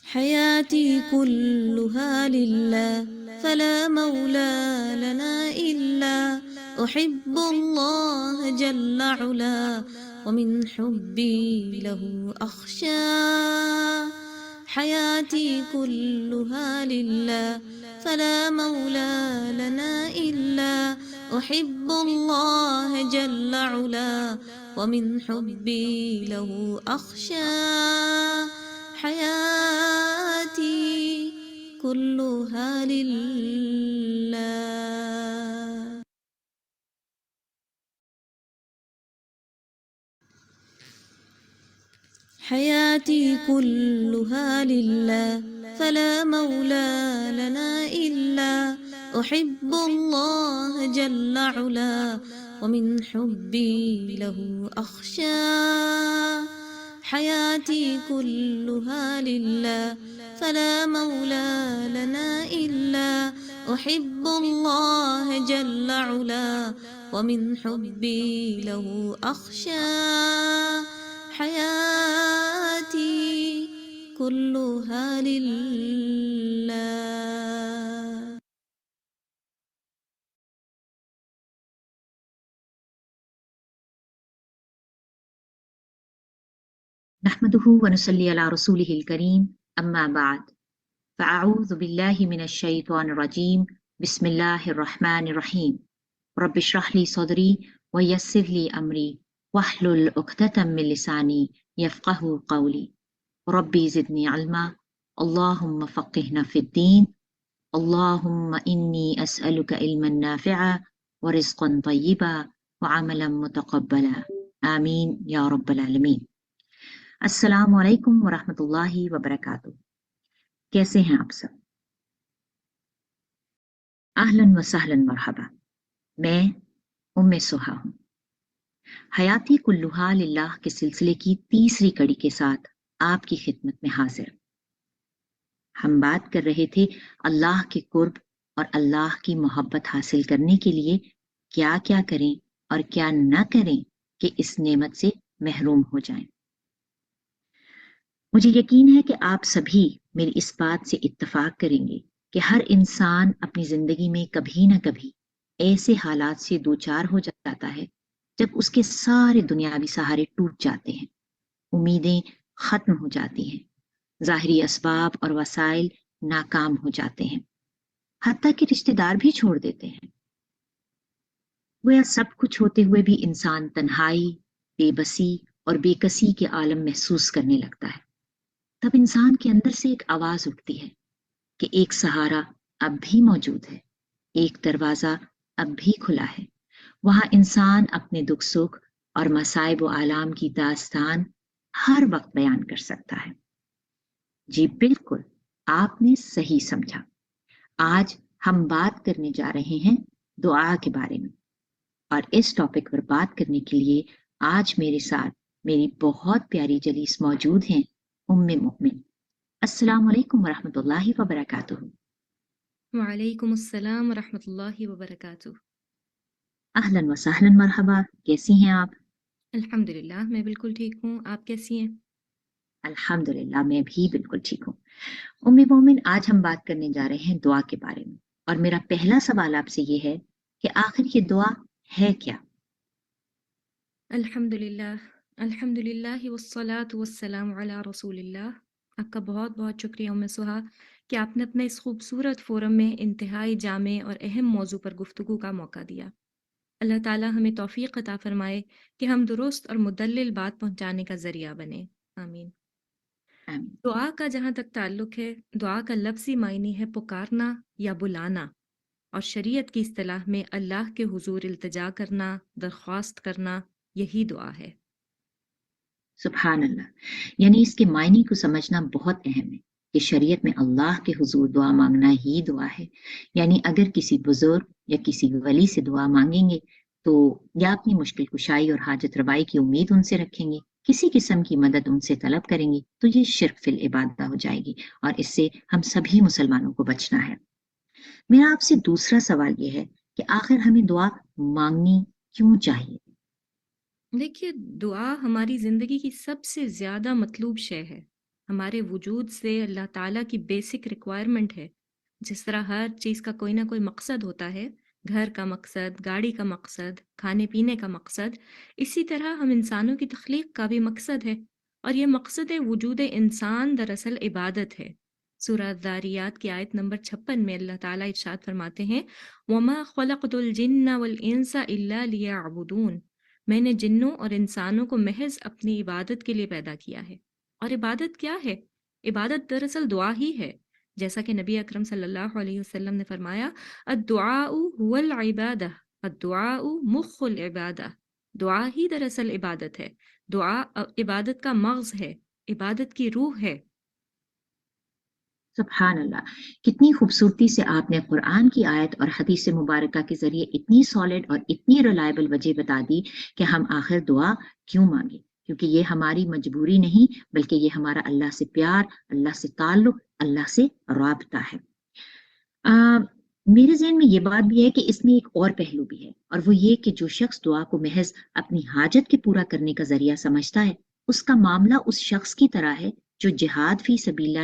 حياتي كلها لله فلا مولى لنا إلا أحب الله جل علا ومن حبي له أخشى حياتي كلها لله فلا مولى لنا إلا أحب الله جل علا ومن حبي له أخشى حياتي كلها لله. حياتي كلها لله فلا مولى لنا إلا أحب الله جل علا ومن حبي له أخشى حياتي كلها لله فلا مولى لنا إلا أحب الله جل علا ومن حبي له أخشى حياتي كلها لله. نحمده ونصلي على رسوله الكريم أما بعد فأعوذ بالله من الشيطان الرجيم بسم الله الرحمن الرحيم رب اشرح لي صدري ويسر لي أمري واحلل عقدة من لساني يفقهوا قولي ربي زدني علما اللهم فقهنا في الدين اللهم إني أسألك علما نافعا ورزقا طيبا وعملا متقبلا آمين يا رب العالمين. السلام علیکم ورحمۃ اللہ وبرکاتہ. کیسے ہیں آپ سب؟ اہلاً و سہلاً مرحبا. میں ام سہا ہوں. حیاتی کلھا للہ کے سلسلے کی تیسری کڑی کے ساتھ آپ کی خدمت میں حاضر. ہم بات کر رہے تھے اللہ کے قرب اور اللہ کی محبت حاصل کرنے کے لیے کیا کیا کریں اور کیا نہ کریں کہ اس نعمت سے محروم ہو جائیں. مجھے یقین ہے کہ آپ سبھی میری اس بات سے اتفاق کریں گے کہ ہر انسان اپنی زندگی میں کبھی نہ کبھی ایسے حالات سے دوچار ہو جاتا ہے جب اس کے سارے دنیاوی سہارے ٹوٹ جاتے ہیں، امیدیں ختم ہو جاتی ہیں، ظاہری اسباب اور وسائل ناکام ہو جاتے ہیں، حتیٰ کہ رشتہ دار بھی چھوڑ دیتے ہیں. گویا سب کچھ ہوتے ہوئے بھی انسان تنہائی، بے بسی اور بے کسی کے عالم محسوس کرنے لگتا ہے. تب انسان کے اندر سے ایک آواز اٹھتی ہے کہ ایک سہارا اب بھی موجود ہے، ایک دروازہ اب بھی کھلا ہے. وہاں انسان اپنے دکھ سکھ اور مصائب و آلام کی داستان ہر وقت بیان کر سکتا ہے. جی بالکل، آپ نے صحیح سمجھا. آج ہم بات کرنے جا رہے ہیں دعا کے بارے میں، اور اس ٹاپک پر بات کرنے کے لیے آج میرے ساتھ میری بہت پیاری جلیس موجود ہیں، ام مومن. السلام علیکم ورحمۃ اللہ وبرکاتہ. وعلیکم السلام ورحمۃ اللہ وبرکاتہ. اہلاً و سہلاً مرحبا. کیسی ہیں آپ؟ الحمدللہ میں بالکل ٹھیک ہوں. آپ کیسی ہیں؟ الحمدللہ میں بھی بالکل ٹھیک ہوں. ام مومن، آج ہم بات کرنے جا رہے ہیں دعا کے بارے میں، اور میرا پہلا سوال آپ سے یہ ہے کہ آخر یہ دعا ہے کیا؟ الحمدللہ والصلاة والسلام علی رسول اللہ. آپ کا بہت بہت شکریہ ام سہا کہ آپ نے اپنے اس خوبصورت فورم میں انتہائی جامع اور اہم موضوع پر گفتگو کا موقع دیا. اللہ تعالیٰ ہمیں توفیق عطا فرمائے کہ ہم درست اور مدلل بات پہنچانے کا ذریعہ بنیں. آمین. آمین. دعا کا جہاں تک تعلق ہے، دعا کا لفظی معنی ہے پکارنا یا بلانا، اور شریعت کی اصطلاح میں اللہ کے حضور التجا کرنا، درخواست کرنا، یہی دعا ہے. سبحان اللہ. یعنی اس کے معنی کو سمجھنا بہت اہم ہے کہ شریعت میں اللہ کے حضور دعا مانگنا ہی دعا ہے. یعنی اگر کسی بزرگ یا کسی ولی سے دعا مانگیں گے تو یا اپنی مشکل کشائی اور حاجت روائی کی امید ان سے رکھیں گے، کسی قسم کی مدد ان سے طلب کریں گے، تو یہ شرک فی العبادہ ہو جائے گی، اور اس سے ہم سبھی مسلمانوں کو بچنا ہے. میرا آپ سے دوسرا سوال یہ ہے کہ آخر ہمیں دعا مانگنی کیوں چاہیے؟ دیکھیے، دعا ہماری زندگی کی سب سے زیادہ مطلوب شے ہے. ہمارے وجود سے اللہ تعالیٰ کی بیسک ریکوائرمنٹ ہے. جس طرح ہر چیز کا کوئی نہ کوئی مقصد ہوتا ہے، گھر کا مقصد، گاڑی کا مقصد، کھانے پینے کا مقصد، اسی طرح ہم انسانوں کی تخلیق کا بھی مقصد ہے، اور یہ مقصد وجود انسان دراصل عبادت ہے. سورہ الذاریات کی آیت نمبر 56 میں اللہ تعالیٰ ارشاد فرماتے ہیں وَمَا خَلَقْتُ الْجِنَّ وَالْإِنسَ إِلَّا لِيَعْبُدُونَ، میں نے جنوں اور انسانوں کو محض اپنی عبادت کے لیے پیدا کیا ہے. اور عبادت کیا ہے؟ عبادت دراصل دعا ہی ہے. جیسا کہ نبی اکرم صلی اللہ علیہ وسلم نے فرمایا الدعاء هو العبادہ، الدعاء مخ العبادہ، دعا ہی دراصل عبادت ہے. دعا عبادت کا مغز ہے، عبادت کی روح ہے. سبحان اللہ، کتنی خوبصورتی سے آپ نے قرآن کی آیت اور حدیث مبارکہ کے ذریعے اتنی سالڈ اور اتنی ریلائبل وجہ بتا دی کہ ہم آخر دعا کیوں مانگیں، کیونکہ یہ ہماری مجبوری نہیں بلکہ یہ ہمارا اللہ سے پیار، اللہ سے تعلق، اللہ سے رابطہ ہے. میرے ذہن میں یہ بات بھی ہے کہ اس میں ایک اور پہلو بھی ہے، اور وہ یہ کہ جو شخص دعا کو محض اپنی حاجت کے پورا کرنے کا ذریعہ سمجھتا ہے، اس کا معاملہ اس شخص کی طرح ہے جو جہاد فی سبیل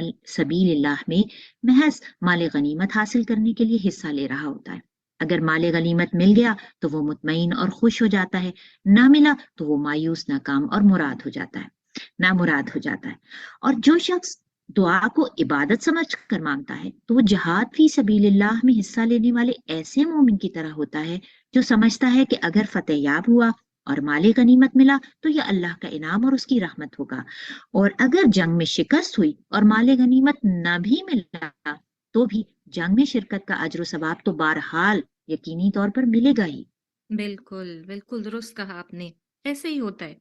اللہ میں محض مال غنیمت حاصل کرنے کے لیے حصہ لے رہا ہوتا ہے. اگر مال غنیمت مل گیا تو وہ مطمئن اور خوش ہو جاتا ہے، نہ ملا تو وہ مایوس، ناکام اور نامراد ہو جاتا ہے. اور جو شخص دعا کو عبادت سمجھ کر مانگتا ہے تو وہ جہاد فی سبیل اللہ میں حصہ لینے والے ایسے مومن کی طرح ہوتا ہے جو سمجھتا ہے کہ اگر فتح یاب ہوا اور مال غنیمت ملا تو یہ اللہ کا انعام اور اس کی رحمت ہوگا، اور اگر جنگ میں شکست ہوئی اور مال غنیمت نہ بھی ملا تو بھی جنگ میں شرکت کا اجر و ثواب تو بہرحال یقینی طور پر ملے گا ہی. بالکل بالکل درست کہا آپ نے. ایسے ہی ہوتا ہے.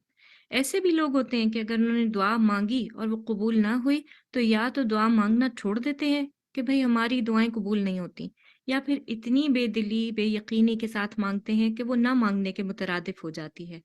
ایسے بھی لوگ ہوتے ہیں کہ اگر انہوں نے دعا مانگی اور وہ قبول نہ ہوئی تو یا تو دعا مانگنا چھوڑ دیتے ہیں کہ بھئی ہماری دعائیں قبول نہیں ہوتی، یا پھر اتنی بے دلی بے یقینی کے ساتھ مانگتے ہیں کہ وہ نہ مانگنے کے مترادف ہو جاتی ہے.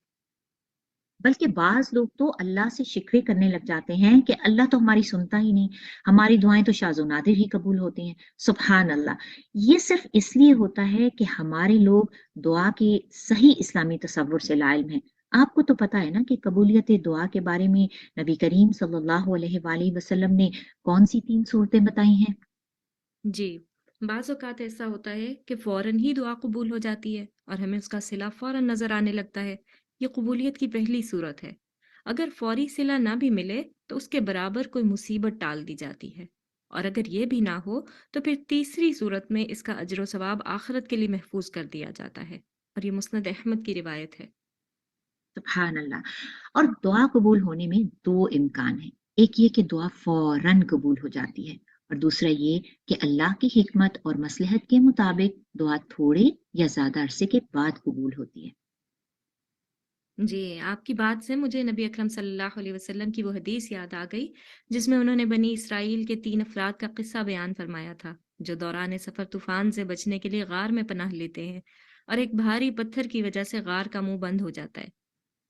بلکہ بعض لوگ تو اللہ سے شکوے کرنے لگ جاتے ہیں کہ اللہ تو ہماری سنتا ہی نہیں، ہماری دعائیں تو شاذ و نادر ہی قبول ہوتی ہیں. سبحان اللہ، یہ صرف اس لیے ہوتا ہے کہ ہمارے لوگ دعا کے صحیح اسلامی تصور سے لا علم ہیں. آپ کو تو پتا ہے نا کہ قبولیت دعا کے بارے میں نبی کریم صلی اللہ علیہ وآلہ وسلم نے کون سی 3 صورتیں بتائی ہیں؟ جی، بعض اوقات ایسا ہوتا ہے کہ فوراً ہی دعا قبول ہو جاتی ہے اور ہمیں اس کا صلہ فوراً نظر آنے لگتا ہے. یہ قبولیت کی پہلی صورت ہے. اگر فوری صلہ نہ بھی ملے تو اس کے برابر کوئی مصیبت ٹال دی جاتی ہے. اور اگر یہ بھی نہ ہو تو پھر تیسری صورت میں اس کا اجر و ثواب آخرت کے لیے محفوظ کر دیا جاتا ہے. اور یہ مسند احمد کی روایت ہے. سبحان اللہ. اور دعا قبول ہونے میں 2 امکان ہیں. ایک یہ کہ دعا فوراً قبول ہو جاتی ہے، اور دوسرا یہ کہ اللہ کی حکمت اور مصلحت کے مطابق دعا تھوڑے یا زیادہ عرصے کے بعد قبول ہوتی ہے. جی، آپ کی بات سے مجھے نبی اکرم صلی اللہ علیہ وسلم کی وہ حدیث یاد آ گئی جس میں انہوں نے بنی اسرائیل کے 3 افراد کا قصہ بیان فرمایا تھا جو دوران سفر طوفان سے بچنے کے لیے غار میں پناہ لیتے ہیں اور ایک بھاری پتھر کی وجہ سے غار کا منہ بند ہو جاتا ہے.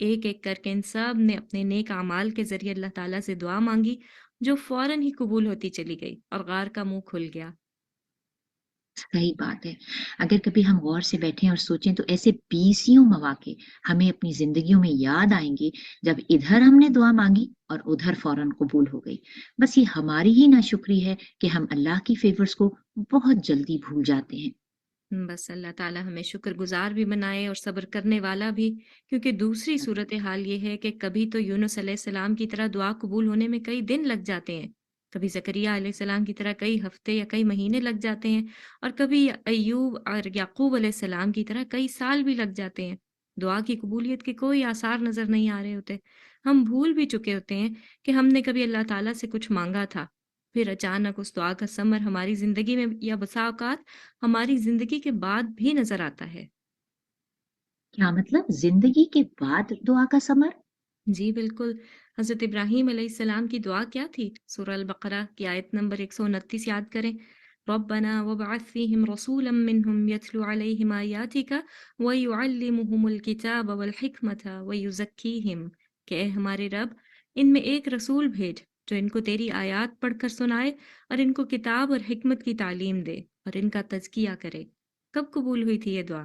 ایک ایک کر کے ان سب نے اپنے نیک اعمال کے ذریعے اللہ تعالیٰ سے دعا مانگی جو فوراً ہی قبول ہوتی چلی گئی اور غار کا منہ کھل گیا. صحیح بات ہے. اگر کبھی ہم غور سے بیٹھیں اور سوچیں تو ایسے بیسیوں مواقع ہمیں اپنی زندگیوں میں یاد آئیں گے جب ادھر ہم نے دعا مانگی اور ادھر فوراً قبول ہو گئی. بس یہ ہماری ہی ناشکری ہے کہ ہم اللہ کی فیورز کو بہت جلدی بھول جاتے ہیں. بس اللہ تعالیٰ ہمیں شکر گزار بھی بنائے اور صبر کرنے والا بھی، کیونکہ دوسری صورتحال یہ ہے کہ کبھی تو یونس علیہ السلام کی طرح دعا قبول ہونے میں کئی دن لگ جاتے ہیں، کبھی زکریا علیہ السلام کی طرح کئی ہفتے یا کئی مہینے لگ جاتے ہیں، اور کبھی ایوب اور یعقوب علیہ السلام کی طرح کئی سال بھی لگ جاتے ہیں. دعا کی قبولیت کے کوئی آثار نظر نہیں آ رہے ہوتے. ہم بھول بھی چکے ہوتے ہیں کہ ہم نے کبھی اللہ تعالیٰ سے کچھ مانگا تھا، پھر اچانک اس دعا کا ثمر ہماری زندگی میں یا بسا اوقات ہماری زندگی کے بعد بھی نظر آتا ہے. کیا مطلب زندگی کے بعد دعا کا ثمر؟ جی بالکل. حضرت ابراہیم علیہ السلام کی دعا کیا تھی؟ سورہ البقرہ کی آیت نمبر 129 یاد کریں. ربنا وابعث فیہم رسولا منہم یتلو علیہم آیاتک ویعلمہم الکتاب والحکمت ویزکیہم، کہ اے ہمارے رب ان میں ایک رسول بھیج جو ان کو تیری آیات پڑھ کر سنائے اور ان کو کتاب اور حکمت کی تعلیم دے اور ان کا تزکیہ کرے. کب قبول ہوئی تھی یہ دعا؟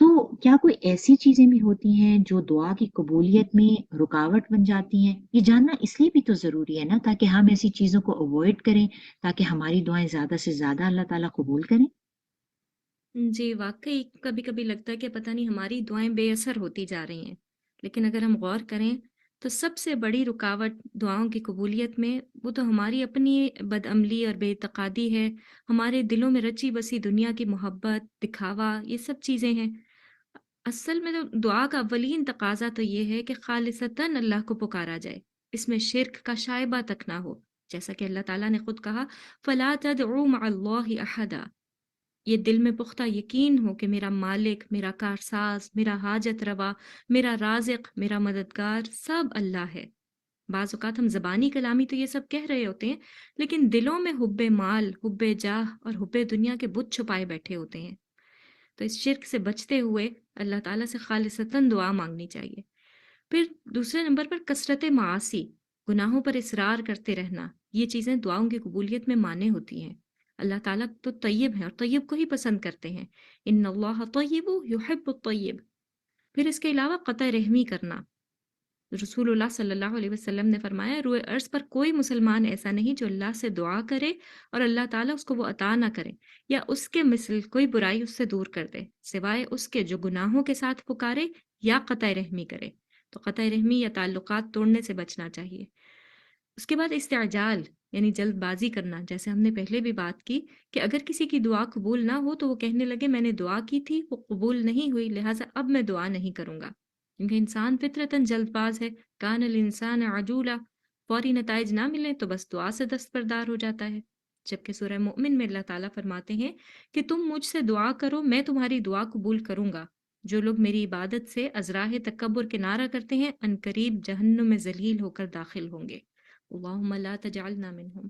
تو کیا کوئی ایسی چیزیں بھی ہوتی ہیں جو دعا کی قبولیت میں رکاوٹ بن جاتی ہیں؟ یہ جاننا اس لیے بھی تو ضروری ہے نا، تاکہ ہم ایسی چیزوں کو اوائڈ کریں، تاکہ ہماری دعائیں زیادہ سے زیادہ اللہ تعالیٰ قبول کریں؟ جی، واقعی کبھی-کبھی لگتا ہے کہ پتہ نہیں ہماری دعائیں بے اثر ہوتی جا رہی ہیں۔ لیکن اگر ہم غور کریں تو سب سے بڑی رکاوٹ دعاؤں کی قبولیت میں وہ تو ہماری اپنی بدعملی اور بے اعتقادی ہے، ہمارے دلوں میں رچی بسی دنیا کی محبت، دکھاوا، یہ سب چیزیں ہیں۔ اصل میں تو دعا کا اولین تقاضا تو یہ ہے کہ خالصتاً اللہ کو پکارا جائے، اس میں شرک کا شائبہ تک نہ ہو، جیسا کہ اللہ تعالیٰ نے خود کہا فَلَا تَدْعُوا مَعَ اللَّهِ أَحَدًا۔ یہ دل میں پختہ یقین ہو کہ میرا مالک، میرا کارساز، میرا حاجت روا، میرا رازق، میرا مددگار سب اللہ ہے۔ بعض اوقات ہم زبانی کلامی تو یہ سب کہہ رہے ہوتے ہیں، لیکن دلوں میں حب مال، حب جاہ اور حب دنیا کے بت چھپائے بیٹھے ہوتے ہیں۔ تو اس شرک سے بچتے ہوئے اللہ تعالیٰ سے خالصتاً دعا مانگنی چاہیے۔ پھر دوسرے نمبر پر کثرت معاصی، گناہوں پر اصرار کرتے رہنا، یہ چیزیں دعاؤں کی قبولیت میں مانع ہوتی ہیں۔ اللہ تعالیٰ تو طیب ہیں اور طیب کو ہی پسند کرتے ہیں۔ ان اللہ طیب یحب الطیب۔ پھر اس کے علاوہ قطع رحمی کرنا، رسول اللہ صلی اللہ علیہ وسلم نے فرمایا روئے ارض پر کوئی مسلمان ایسا نہیں جو اللہ سے دعا کرے اور اللہ تعالیٰ اس کو وہ عطا نہ کرے یا اس کے مثل کوئی برائی اس سے دور کر دے، سوائے اس کے جو گناہوں کے ساتھ پکارے یا قطع رحمی کرے۔ تو قطع رحمی یا تعلقات توڑنے سے بچنا چاہیے۔ اس کے بعد استعجال یعنی جلد بازی کرنا، جیسے ہم نے پہلے بھی بات کی کہ اگر کسی کی دعا قبول نہ ہو تو وہ کہنے لگے میں نے دعا کی تھی وہ قبول نہیں ہوئی لہٰذا اب میں دعا نہیں کروں گا، کیونکہ انسان فطرتاً جلد باز ہے۔ کان الانسان عجولا، فوری نتائج نہ ملیں تو بس دعا سے دستبردار ہو جاتا ہے۔ جبکہ سورہ مؤمن میں اللہ تعالیٰ فرماتے ہیں کہ تم مجھ سے دعا کرو میں تمہاری دعا قبول کروں گا، جو لوگ میری عبادت سے ازراہ تکبر کنارہ کرتے ہیں عنقریب جہنم میں ذلیل ہو کر داخل ہوں گے۔ اللہم لا تجعلنا منہم۔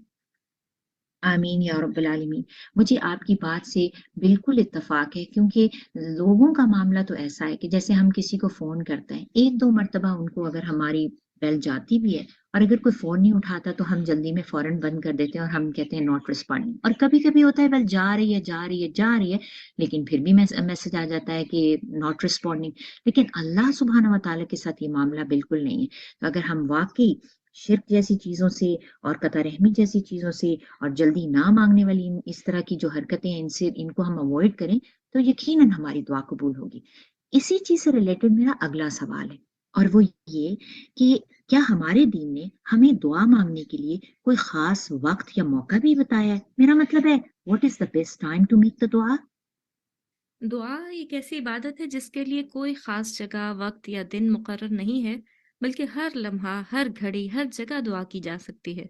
آمین یا رب العالمین۔ مجھے آپ کی بات سے بالکل اتفاق ہے، کیونکہ لوگوں کا معاملہ تو ایسا ہے کہ جیسے ہم کسی کو فون کرتے ہیں، ایک دو مرتبہ ان کو اگر ہماری بیل جاتی بھی ہے اور اگر کوئی فون نہیں اٹھاتا تو ہم جلدی میں فوراً بند کر دیتے ہیں اور ہم کہتے ہیں ناٹ رسپونڈنگ، اور کبھی کبھی ہوتا ہے بیل جا رہی ہے جا رہی ہے جا رہی ہے لیکن پھر بھی میسج آ جاتا ہے کہ ناٹ رسپونڈنگ۔ لیکن اللہ سبحانہ و تعالیٰ کے ساتھ یہ معاملہ بالکل نہیں ہے۔ تو اگر ہم واقعی شرک جیسی چیزوں سے اور قطع رحمی جیسی چیزوں سے اور جلدی نہ مانگنے والی اس طرح کی جو حرکتیں ہیں ان کو ہم اوائڈ کریں تو یقیناً ہماری دعا قبول ہوگی۔ اسی چیز سے ریلیٹڈ میرا اگلا سوال ہے، اور وہ یہ کہ کیا ہمارے دین نے ہمیں دعا مانگنے کے لیے کوئی خاص وقت یا موقع بھی بتایا ہے؟ میرا مطلب ہے what is the best time to make the دعا؟ دعا ایک ایسی عبادت ہے جس کے لیے کوئی خاص جگہ، وقت یا دن مقرر نہیں ہے، بلکہ ہر لمحہ، ہر گھڑی، ہر جگہ دعا کی جا سکتی ہے۔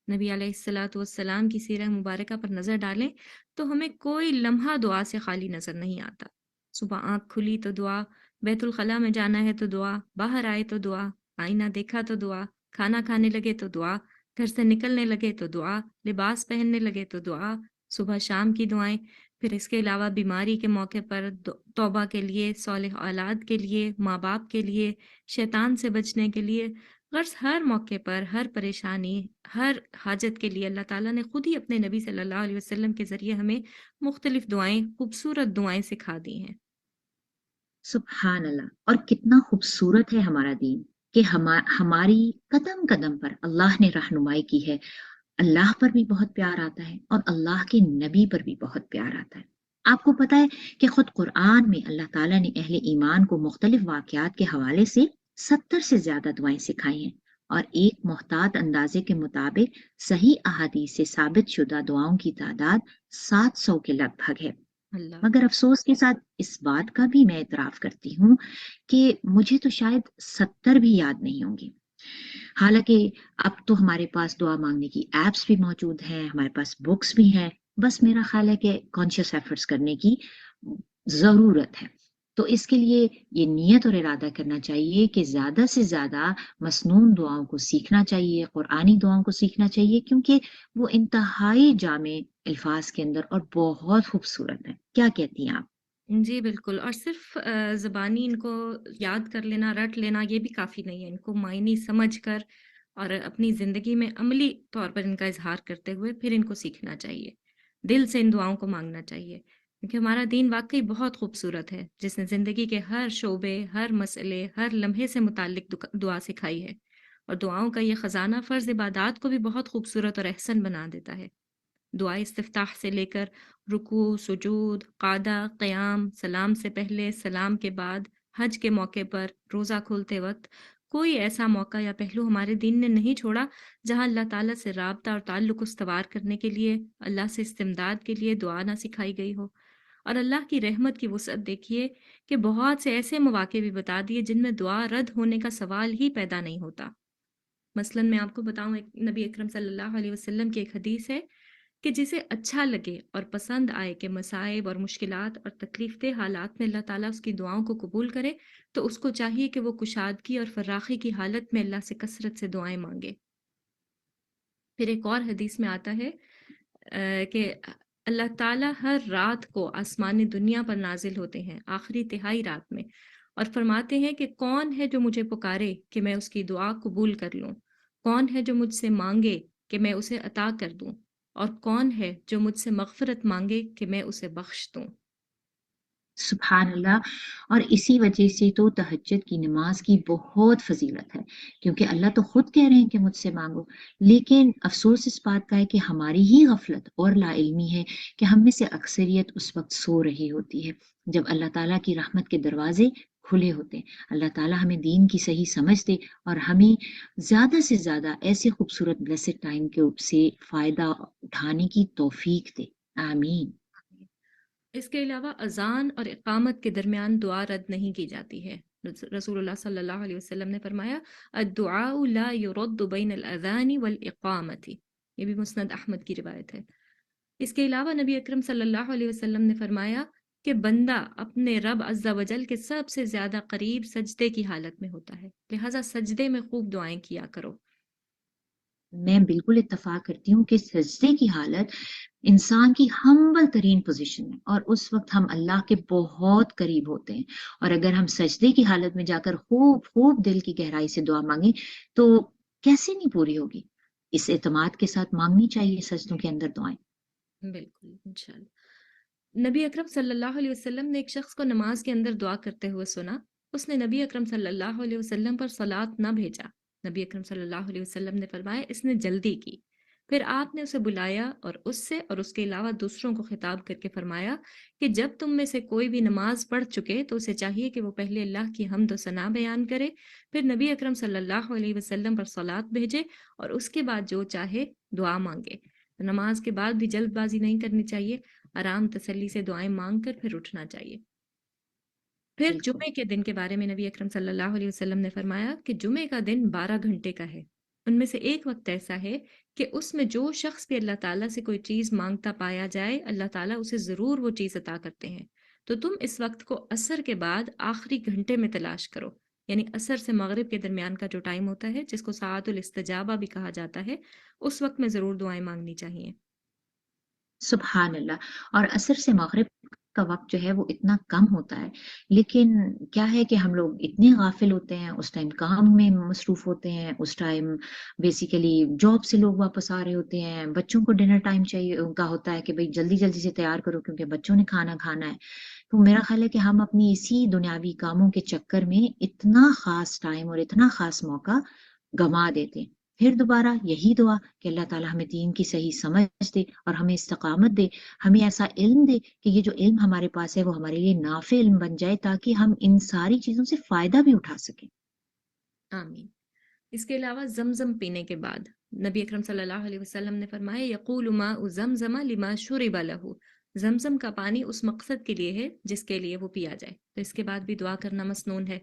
نبی علیہ الصلاۃ والسلام کی سیرہ مبارکہ پر نظر ڈالیں تو ہمیں کوئی لمحہ دعا سے خالی نظر نہیں آتا۔ صبح آنکھ کھلی تو دعا، بیت الخلاء میں جانا ہے تو دعا، باہر آئے تو دعا، آئینہ دیکھا تو دعا، کھانا کھانے لگے تو دعا، گھر سے نکلنے لگے تو دعا، لباس پہننے لگے تو دعا، صبح شام کی دعائیں۔ پھر اس کے علاوہ بیماری کے موقع پر توبہ کے لیے، صالح اولاد کے لیے، ماں باپ کے لیے، شیطان سے بچنے کے لیے، غرض ہر موقع پر، ہر پریشانی، ہر حاجت کے لیے اللہ تعالیٰ نے خود ہی اپنے نبی صلی اللہ علیہ وسلم کے ذریعے ہمیں مختلف دعائیں، خوبصورت دعائیں سکھا دی ہیں۔ سبحان اللہ! اور کتنا خوبصورت ہے ہمارا دین کہ ہماری قدم قدم پر اللہ نے رہنمائی کی ہے۔ اللہ پر بھی بہت پیار آتا ہے اور اللہ کے نبی پر بھی بہت پیار آتا ہے۔ آپ کو پتا ہے کہ خود قرآن میں اللہ تعالیٰ نے اہل ایمان کو مختلف واقعات کے حوالے سے 70 سے زیادہ دعائیں سکھائی ہیں، اور ایک محتاط اندازے کے مطابق صحیح احادیث سے ثابت شدہ دعاؤں کی تعداد 700 کے لگ بھگ ہے۔ اللہ مگر افسوس کے ساتھ اس بات کا بھی میں اعتراف کرتی ہوں کہ مجھے تو شاید 70 بھی یاد نہیں ہوں گی۔ حالانکہ اب تو ہمارے پاس دعا مانگنے کی ایپس بھی موجود ہیں، ہمارے پاس بکس بھی ہیں، بس میرا خیال ہے کہ کانشیس ایفرٹس کرنے کی ضرورت ہے۔ تو اس کے لیے یہ نیت اور ارادہ کرنا چاہیے کہ زیادہ سے زیادہ مسنون دعاؤں کو سیکھنا چاہیے، قرآنی دعاؤں کو سیکھنا چاہیے، کیونکہ وہ انتہائی جامع الفاظ کے اندر اور بہت خوبصورت ہے۔ کیا کہتی ہیں آپ؟ جی بالکل، اور صرف زبانی ان کو یاد کر لینا، رٹ لینا یہ بھی کافی نہیں ہے، ان کو معنی سمجھ کر اور اپنی زندگی میں عملی طور پر ان کا اظہار کرتے ہوئے پھر ان کو سیکھنا چاہیے، دل سے ان دعاؤں کو مانگنا چاہیے۔ کیونکہ ہمارا دین واقعی بہت خوبصورت ہے، جس نے زندگی کے ہر شعبے، ہر مسئلے، ہر لمحے سے متعلق دعا سکھائی ہے، اور دعاؤں کا یہ خزانہ فرض عبادات کو بھی بہت خوبصورت اور احسن بنا دیتا ہے۔ دعائے استفتاح سے لے کر رکوع، سجود، قعدہ، قیام، سلام سے پہلے، سلام کے بعد، حج کے موقع پر، روزہ کھولتے وقت، کوئی ایسا موقع یا پہلو ہمارے دین نے نہیں چھوڑا جہاں اللہ تعالیٰ سے رابطہ اور تعلق استوار کرنے کے لیے، اللہ سے استمداد کے لیے دعا نہ سکھائی گئی ہو۔ اور اللہ کی رحمت کی وسعت دیکھیے کہ بہت سے ایسے مواقع بھی بتا دیے جن میں دعا رد ہونے کا سوال ہی پیدا نہیں ہوتا۔ مثلاً میں آپ کو بتاؤں، ایک نبی اکرم صلی اللہ علیہ وسلم کی ایک حدیث ہے کہ جسے اچھا لگے اور پسند آئے کہ مصائب اور مشکلات اور تکلیف دہ حالات میں اللہ تعالیٰ اس کی دعاؤں کو قبول کرے، تو اس کو چاہیے کہ وہ کشادگی اور فراخی کی حالت میں اللہ سے کثرت سے دعائیں مانگے۔ پھر ایک اور حدیث میں آتا ہے کہ اللہ تعالیٰ ہر رات کو آسمان دنیا پر نازل ہوتے ہیں، آخری تہائی رات میں، اور فرماتے ہیں کہ کون ہے جو مجھے پکارے کہ میں اس کی دعا قبول کر لوں، کون ہے جو مجھ سے مانگے کہ میں اسے عطا کر دوں، اور کون ہے جو مجھ سے مغفرت مانگے کہ میں اسے بخش دوں۔ سبحان اللہ۔ اور اسی وجہ سے تو تہجد کی نماز کی بہت فضیلت ہے، کیونکہ اللہ تو خود کہہ رہے ہیں کہ مجھ سے مانگو، لیکن افسوس اس بات کا ہے کہ ہماری ہی غفلت اور لا علمی ہے کہ ہم میں سے اکثریت اس وقت سو رہی ہوتی ہے جب اللہ تعالیٰ کی رحمت کے دروازے کھلے ہوتے ہیں۔ اللہ تعالیٰ ہمیں دین کی صحیح سمجھ دے اور ہمیں زیادہ سے زیادہ ایسے خوبصورت بلیسڈ ٹائم کے سے فائدہ اٹھانے کی توفیق دے، آمین۔ اس کے علاوہ اذان اور اقامت کے درمیان دعا رد نہیں کی جاتی ہے۔ رسول اللہ صلی اللہ علیہ وسلم نے فرمایا الدعاء لا يرد بین الاذان والاقامت، یہ بھی مسند احمد کی روایت ہے۔ اس کے علاوہ نبی اکرم صلی اللہ علیہ وسلم نے فرمایا کہ بندہ اپنے رب عز و جل کے سب سے زیادہ قریب سجدے کی حالت میں ہوتا ہے، لہٰذا سجدے میں خوب دعائیں کیا کرو۔ میں بالکل اتفاق کرتی ہوں کہ سجدے کی حالت انسان کی ہمبل ترین پوزیشن ہے، اور اس وقت ہم اللہ کے بہت قریب ہوتے ہیں، اور اگر ہم سجدے کی حالت میں جا کر خوب خوب دل کی گہرائی سے دعا مانگیں تو کیسے نہیں پوری ہوگی؟ اس اعتماد کے ساتھ مانگنی چاہیے سجدوں کے اندر دعائیں۔ بالکل، انشاءاللہ۔ نبی اکرم صلی اللہ علیہ وسلم نے ایک شخص کو نماز کے اندر دعا کرتے ہوئے سنا۔ اس نے نبی اکرم صلی اللہ علیہ وسلم پر صلوات نہ بھیجا۔ نبی اکرم صلی اللہ علیہ وسلم نے فرمایا اس نے جلدی کی۔ پھر آپ نے اسے بلایا اور اس سے اور اس کے علاوہ دوسروں کو خطاب کر کے فرمایا کہ جب تم میں سے کوئی بھی نماز پڑھ چکے تو اسے چاہیے کہ وہ پہلے اللہ کی حمد و ثنا بیان کرے، پھر نبی اکرم صلی اللہ علیہ وسلم پر صلوات بھیجے، اور اس کے بعد جو چاہے دعا مانگے۔ نماز کے بعد بھی جلد بازی نہیں کرنی چاہیے، آرام تسلی سے دعائیں مانگ کر پھر اٹھنا چاہیے۔ پھر بالکل۔ جمعے کے دن کے بارے میں نبی اکرم صلی اللہ علیہ وسلم نے فرمایا کہ جمعے کا دن 12 گھنٹے کا ہے، ان میں سے ایک وقت ایسا ہے کہ اس میں جو شخص بھی اللہ تعالیٰ سے کوئی چیز مانگتا پایا جائے اللہ تعالیٰ اسے ضرور وہ چیز عطا کرتے ہیں، تو تم اس وقت کو عصر کے بعد آخری گھنٹے میں تلاش کرو، یعنی عصر سے مغرب کے درمیان کا جو ٹائم ہوتا ہے جس کو ساعت الاستجابہ بھی کہا جاتا ہے، اس وقت میں ضرور دعائیں مانگنی چاہیے۔ سبحان اللہ۔ اور عصر سے مغرب کا وقت جو ہے وہ اتنا کم ہوتا ہے، لیکن کیا ہے کہ ہم لوگ اتنے غافل ہوتے ہیں، اس ٹائم کام میں مصروف ہوتے ہیں، اس ٹائم بیسیکلی جاب سے لوگ واپس آ رہے ہوتے ہیں، بچوں کو ڈنر ٹائم چاہیے ان کا ہوتا ہے کہ بھئی جلدی جلدی سے تیار کرو کیونکہ بچوں نے کھانا کھانا ہے۔ تو میرا خیال ہے کہ ہم اپنی اسی دنیاوی کاموں کے چکر میں اتنا خاص ٹائم اور اتنا خاص موقع گنوا دیتے ہیں۔ پھر دوبارہ یہی دعا کہ اللہ تعالیٰ ہمیں دین کی صحیح سمجھ دے اور ہمیں استقامت دے، ہمیں ایسا علم دے کہ یہ جو علم ہمارے پاس ہے وہ ہمارے لیے نافع علم بن جائے تاکہ ہم ان ساری چیزوں سے فائدہ بھی اٹھا سکیں۔ آمین۔ اس کے علاوہ زمزم پینے کے بعد نبی اکرم صلی اللہ علیہ وسلم نے فرمایا یقول ماء زمزم لما شرب له، زمزم کا پانی اس مقصد کے لیے ہے جس کے لیے وہ پیا جائے، تو اس کے بعد بھی دعا کرنا مسنون ہے۔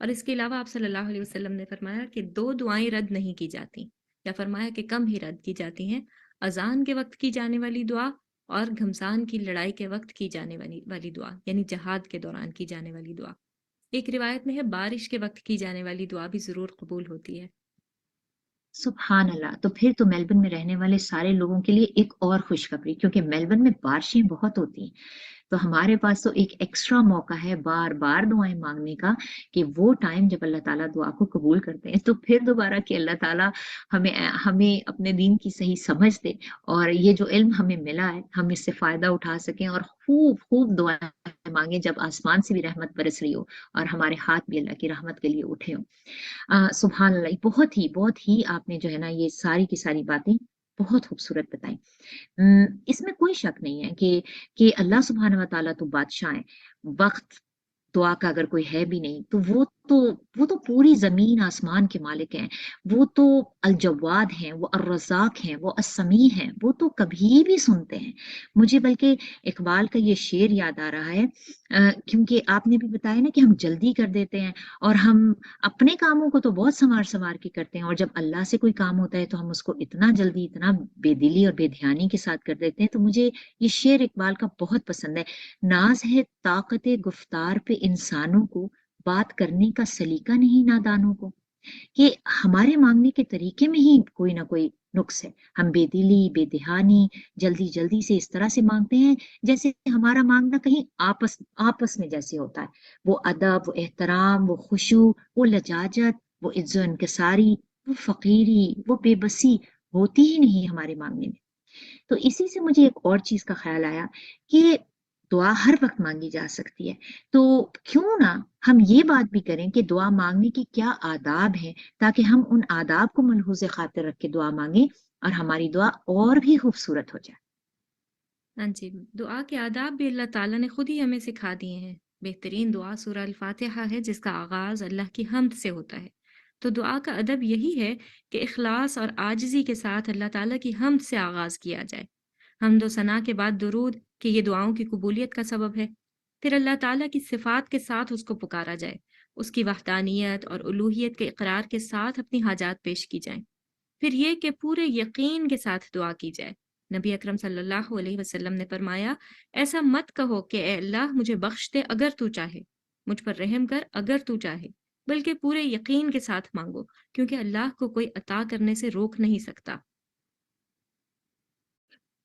اور اس کے علاوہ آپ صلی اللہ علیہ وسلم نے فرمایا کہ دو دعائیں رد نہیں کی جاتی، یا فرمایا کہ کم ہی رد کی جاتی ہیں، اذان کے وقت کی جانے والی دعا اور گھمسان کی لڑائی کے وقت کی جانے والی دعا، یعنی جہاد کے دوران کی جانے والی دعا۔ ایک روایت میں ہے بارش کے وقت کی جانے والی دعا بھی ضرور قبول ہوتی ہے۔ سبحان اللہ! تو پھر تو میلبرن میں رہنے والے سارے لوگوں کے لیے ایک اور خوشخبری، کیونکہ میلبرن میں بارشیں بہت ہوتی ہیں، تو ہمارے پاس تو ایک ایکسٹرا موقع ہے بار-بار دعائیں مانگنے کا، کہ وہ ٹائم جب اللہ تعالیٰ دعا کو قبول کرتے ہیں، تو پھر دوبارہ کہ اللہ تعالیٰ ہمیں اپنے دین کی صحیح سمجھ دے، اور یہ جو علم ہمیں ملا ہے، ہم اس سے فائدہ اٹھا سکیں، اور خوب خوب دعائیں مانگیں جب آسمان سے بھی رحمت برس رہی ہو، اور ہمارے ہاتھ بھی اللہ کی رحمت کے لیے اٹھے ہوں۔ سبحان اللہ! بہت ہی آپ نے جو ہے نا یہ ساری کی ساری باتیں بہت خوبصورت بتائیں۔ اس میں کوئی شک نہیں ہے کہ اللہ سبحانہ و تعالیٰ تو بادشاہ ہیں۔ وقت دعا کا اگر کوئی ہے بھی نہیں تو وہ تو پوری زمین آسمان کے مالک ہیں۔ وہ تو الجواد ہیں، وہ الرزاق ہیں، وہ السمیع ہیں، وہ تو کبھی بھی سنتے ہیں۔ مجھے بلکہ اقبال کا یہ شعر یاد آ رہا ہے، کیونکہ آپ نے بھی بتایا نا کہ ہم جلدی کر دیتے ہیں، اور ہم اپنے کاموں کو تو بہت سنوار کے کرتے ہیں، اور جب اللہ سے کوئی کام ہوتا ہے تو ہم اس کو اتنا جلدی، اتنا بے دلی اور بے دھیانی کے ساتھ کر دیتے ہیں۔ تو مجھے یہ شعر اقبال کا بہت پسند ہے: ناز ہے طاقت گفتار پہ انسانوں کو، بات کرنے کا سلیقہ نہیں نادانوں کو۔ کہ ہمارے مانگنے کے طریقے میں ہی کوئی نہ کوئی نقص ہے۔ ہم بے دلی، بے دہانی، جلدی جلدی سے اس طرح سے مانگتے ہیں جیسے ہمارا مانگنا کہیں آپس میں جیسے ہوتا ہے۔ وہ ادب، وہ احترام، وہ خشوع، وہ لجاجت، وہ عز و انکساری، وہ فقیری، وہ بے بسی ہوتی ہی نہیں ہمارے مانگنے میں۔ تو اسی سے مجھے ایک اور چیز کا خیال آیا کہ دعا ہر وقت مانگی جا سکتی ہے، تو کیوں نہ ہم یہ بات بھی کریں کہ دعا مانگنے کی کیا آداب ہیں، تاکہ ہم ان آداب کو ملحوظ خاطر رکھ کے دعا مانگیں اور ہماری دعا اور بھی خوبصورت ہو جائے۔ ہاں جی، دعا کے آداب بھی اللہ تعالیٰ نے خود ہی ہمیں سکھا دیے ہیں۔ بہترین دعا سورہ الفاتحہ ہے، جس کا آغاز اللہ کی حمد سے ہوتا ہے۔ تو دعا کا ادب یہی ہے کہ اخلاص اور عاجزی کے ساتھ اللہ تعالیٰ کی حمد سے آغاز کیا جائے۔ حمد و ثنا کے بعد درود، کہ یہ دعاؤں کی قبولیت کا سبب ہے۔ پھر اللہ تعالیٰ کی صفات کے ساتھ اس کو پکارا جائے، اس کی وحدانیت اور الوہیت کے اقرار کے ساتھ اپنی حاجات پیش کی جائیں۔ پھر یہ کہ پورے یقین کے ساتھ دعا کی جائے۔ نبی اکرم صلی اللہ علیہ وسلم نے فرمایا، ایسا مت کہو کہ اے اللہ مجھے بخش دے اگر تو چاہے، مجھ پر رحم کر اگر تو چاہے، بلکہ پورے یقین کے ساتھ مانگو، کیونکہ اللہ کو کوئی عطا کرنے سے روک نہیں سکتا۔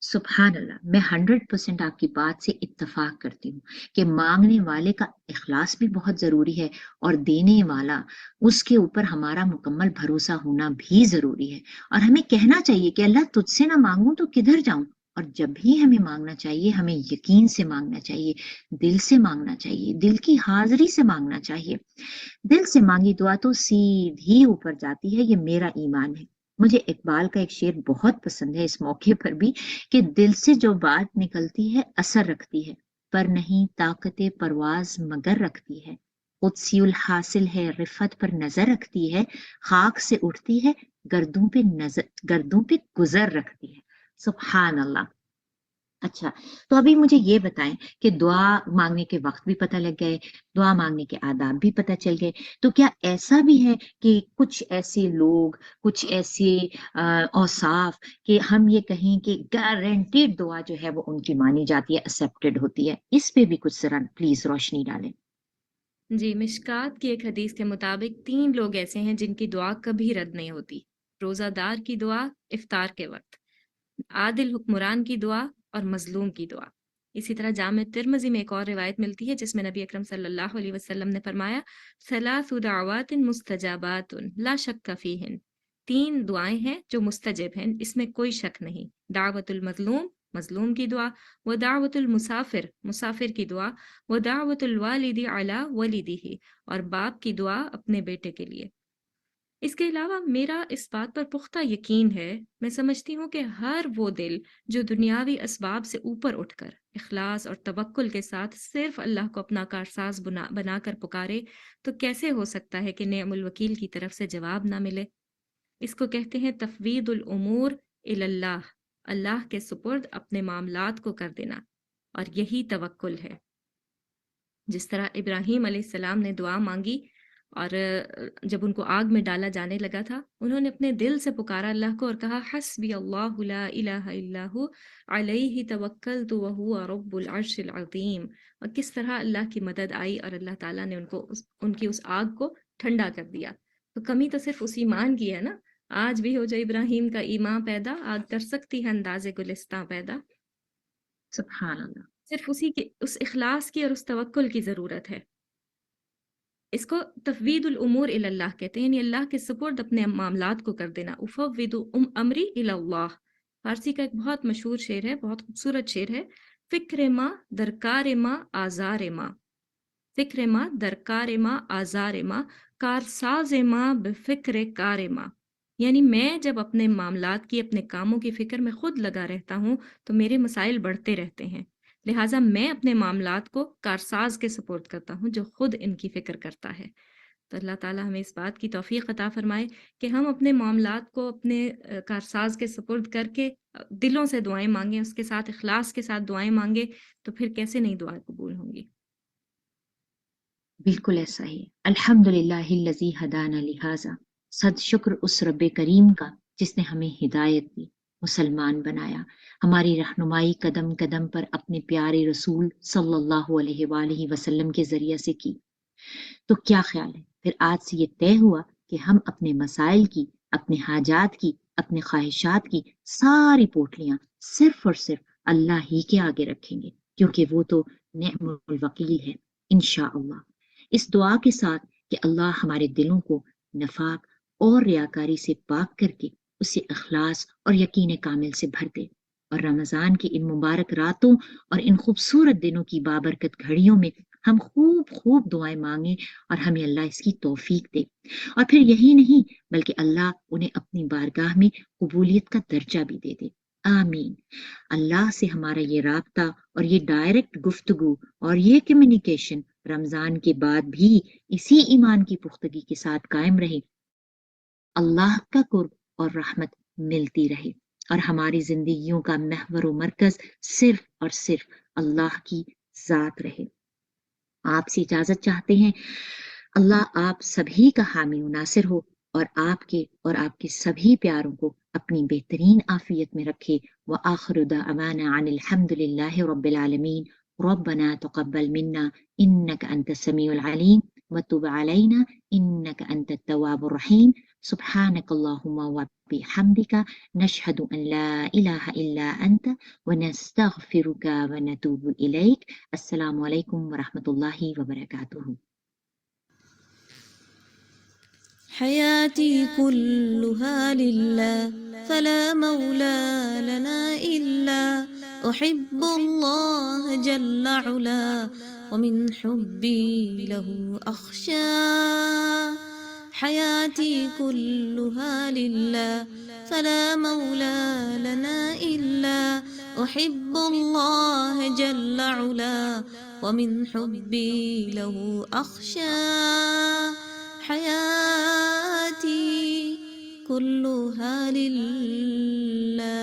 سبحان اللہ! میں 100% آپ کی بات سے اتفاق کرتی ہوں کہ مانگنے والے کا اخلاص بھی بہت ضروری ہے، اور دینے والا، اس کے اوپر ہمارا مکمل بھروسہ ہونا بھی ضروری ہے۔ اور ہمیں کہنا چاہیے کہ اللہ تجھ سے نہ مانگوں تو کدھر جاؤں، اور جب بھی ہمیں مانگنا چاہیے ہمیں یقین سے مانگنا چاہیے، دل سے مانگنا چاہیے، دل کی حاضری سے مانگنا چاہیے۔ دل سے مانگی دعا تو سیدھی اوپر جاتی ہے، یہ میرا ایمان ہے۔ مجھے اقبال کا ایک شعر بہت پسند ہے اس موقع پر بھی، کہ دل سے جو بات نکلتی ہے اثر رکھتی ہے، پر نہیں طاقت پرواز مگر رکھتی ہے۔ قدسی الحاصل ہے رفت پر نظر رکھتی ہے، خاک سے اٹھتی ہے گردوں پہ گزر رکھتی ہے۔ سبحان اللہ! اچھا، تو ابھی مجھے یہ بتائیں کہ دعا مانگنے کے وقت بھی پتہ لگ گئے، دعا مانگنے کے آداب بھی پتہ چل گئے، تو کیا ایسا بھی ہے کہ کچھ ایسے لوگ، کچھ ایسے اوصاف کہ ہم یہ کہیں کہ گارنٹیڈ دعا جو ہے وہ ان کی مانی جاتی ہے، ایکسیپٹڈ ہوتی ہے؟ اس پہ بھی کچھ ذرا پلیز روشنی ڈالیں۔ جی، مشکات کی ایک حدیث کے مطابق 3 لوگ ایسے ہیں جن کی دعا کبھی رد نہیں ہوتی: روزہ دار کی دعا افطار کے وقت، عادل حکمران کی دعا، اور مظلوم کی دعا۔ اسی طرح جامع ترمذی میں ایک اور روایت ملتی ہے جس میں نبی اکرم صلی اللہ علیہ وسلم نے فرمایا، ثلاث دعوات مستجابات لا شک فیہن، 3 دعائیں ہیں جو مستجب ہیں، اس میں کوئی شک نہیں: دعوت المظلوم، مظلوم کی دعا، و دعوت المسافر، مسافر کی دعا، و دعوت الوالد علی ولدہ، اور باپ کی دعا اپنے بیٹے کے لیے۔ اس کے علاوہ میرا اس بات پر پختہ یقین ہے، میں سمجھتی ہوں کہ ہر وہ دل جو دنیاوی اسباب سے اوپر اٹھ کر اخلاص اور توکل کے ساتھ صرف اللہ کو اپنا کارساز بنا کر پکارے، تو کیسے ہو سکتا ہے کہ نعم الوکیل کی طرف سے جواب نہ ملے؟ اس کو کہتے ہیں تفویض الامور الی اللہ، اللہ کے سپرد اپنے معاملات کو کر دینا، اور یہی توکل ہے۔ جس طرح ابراہیم علیہ السلام نے دعا مانگی، اور جب ان کو آگ میں ڈالا جانے لگا تھا، انہوں نے اپنے دل سے پکارا اللہ کو اور کہا، حسبی اللہ لا الہ الا ہو علیہ توکلت وہو رب العرش العظیم۔ اور کس طرح اللہ کی مدد آئی اور اللہ تعالیٰ نے ان کی اس آگ کو ٹھنڈا کر دیا۔ تو کمی تو صرف اس ایمان کی ہے نا، آج بھی ہو جو ابراہیم کا ایمان پیدا، آگ کر سکتی ہے انداز گلستاں پیدا. سبحان اللہ. صرف اسی کی، اس اخلاص کی اور اس توکل کی ضرورت ہے. اس کو تفویض الامور الی اللہ کہتے ہیں، یعنی اللہ کے سپرد اپنے معاملات کو کر دینا. افوض امری الی اللہ، فارسی کا ایک بہت مشہور شعر ہے، بہت خوبصورت شعر ہے. فکر ما درکار ما آزار ما، فکر ما درکار ما آزار ما، کارساز ما بفکر کار ما. یعنی میں جب اپنے معاملات کی، اپنے کاموں کی فکر میں خود لگا رہتا ہوں تو میرے مسائل بڑھتے رہتے ہیں. لہٰذا میں اپنے معاملات کو کارساز کے سپورٹ کرتا ہوں جو خود ان کی فکر کرتا ہے. تو اللہ تعالیٰ ہمیں اس بات کی توفیق عطا فرمائے کہ ہم اپنے معاملات کو اپنے کارساز کے سپرد کر کے دلوں سے دعائیں مانگیں، اس کے ساتھ اخلاص کے ساتھ دعائیں مانگیں، تو پھر کیسے نہیں دعائیں قبول ہوں گی. بالکل ایسا ہی. الحمد للہ الذی ہدانا لہذا، صد شکر اس رب کریم کا جس نے ہمیں ہدایت دی، مسلمان بنایا، ہماری رہنمائی قدم قدم پر اپنے پیارے رسول صلی اللہ علیہ وآلہ وسلم کے ذریعے سے کی. تو کیا خیال ہے پھر آج سے یہ طے ہوا کہ ہم اپنے مسائل کی، اپنے حاجات کی، اپنے خواہشات کی ساری پوٹلیاں صرف اور صرف اللہ ہی کے آگے رکھیں گے، کیونکہ وہ تو نعم الوکیل ہے. انشاءاللہ اس دعا کے ساتھ کہ اللہ ہمارے دلوں کو نفاق اور ریاکاری سے پاک کر کے اسے اخلاص اور یقین کامل سے بھر دے، اور رمضان کی ان مبارک راتوں اور ان خوبصورت دنوں کی بابرکت گھڑیوں میں ہم خوب خوب دعائیں مانگیں اور ہمیں اللہ اس کی توفیق دے. اور پھر یہی نہیں بلکہ اللہ انہیں اپنی بارگاہ میں قبولیت کا درجہ بھی دے دے. آمین. اللہ سے ہمارا یہ رابطہ اور یہ ڈائریکٹ گفتگو اور یہ کمیونیکیشن رمضان کے بعد بھی اسی ایمان کی پختگی کے ساتھ قائم رہے، اللہ کا قرب اور رحمت ملتی رہے، اور ہماری زندگیوں کا محور و مرکز صرف اور صرف اللہ کی ذات رہے. آپ سے اجازت چاہتے ہیں. اللہ آپ سبھی کا حامی و ناصر ہو، اور آپ کے سبھی پیاروں کو اپنی بہترین عافیت میں رکھے. وآخر دعوانا عن الحمد للہ رب العالمین. ربنا تقبل منا انك انت السميع العليم وتب علينا انك انت التواب الرحيم. سبحانك اللهم وبحمدك نشهد ان لا اله الا انت ونستغفرك ونتوب اليك. السلام علیکم ورحمۃ اللہ وبرکاتہ. حياتي كلها لله فلا مولى لنا إلا أحب الله جل علا ومن حبي له أخشى. حياتي كلها لله فلا مولى لنا إلا أحب الله جل علا ومن حبي له أخشى. حياتي كلها لله.